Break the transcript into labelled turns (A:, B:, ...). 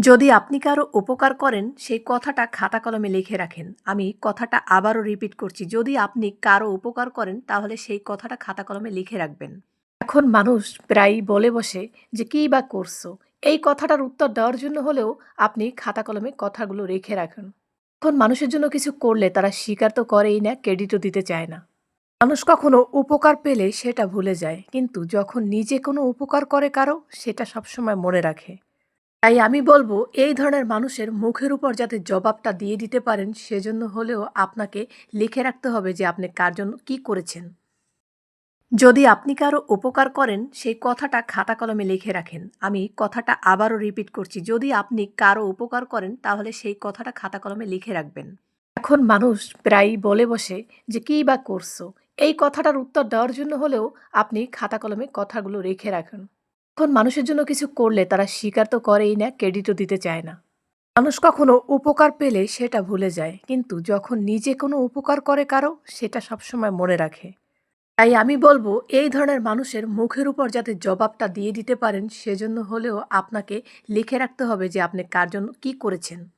A: যদি আপনি কারো উপকার করেন, সেই কথাটা খাতা কলমে লিখে রাখেন। আমি কথাটা আবারও রিপিট করছি। যদি আপনি কারো উপকার করেন, তাহলে সেই কথাটা খাতা কলমে লিখে রাখবেন। এখন মানুষ প্রায়ই বলে বসে যে, "কী বা করছো?" এই কথাটার উত্তর দেওয়ার জন্য হলেও আপনি খাতা কলমে কথাগুলো রেখে রাখুন। এখন মানুষের জন্য কিছু করলে তারা স্বীকার তো করেই না, ক্রেডিটও দিতে চায় না। মানুষ কখনো উপকার পেলে সেটা ভুলে যায়, কিন্তু যখন নিজে কোনো উপকার করে কারো, সেটা সবসময় মনে রাখে। তাই আমি বলব, এই ধরনের মানুষের মুখের উপর যাতে জবাবটা দিয়ে দিতে পারেন, সেজন্য হলেও আপনাকে লিখে রাখতে হবে যে আপনি কার জন্য কী করেছেন। যদি আপনি কারো উপকার করেন, সেই কথাটা খাতা কলমে লিখে রাখেন। আমি কথাটা আবারও রিপিট করছি। যদি আপনি কারো উপকার করেন, তাহলে সেই কথাটা খাতা কলমে লিখে রাখবেন। এখন মানুষ প্রায়ই বলে বসে যে, "কী বা করছো?" এই কথাটার উত্তর দেওয়ার জন্য হলেও আপনি খাতা কলমে কথাগুলো রেখে রাখুন। এখন মানুষের জন্য কিছু করলে তারা স্বীকার তো করেই না, ক্রেডিটও দিতে চায় না। মানুষ কখনো উপকার পেলে সেটা ভুলে যায়, কিন্তু যখন নিজে কোনো উপকার করে কারো, সেটা সবসময় মনে রাখে। তাই আমি বলবো, এই ধরনের মানুষের মুখের উপর যাতে জবাবটা দিয়ে দিতে পারেন, সেজন্য হলেও আপনাকে লিখে রাখতে হবে যে আপনি কার জন্য কী করেছেন।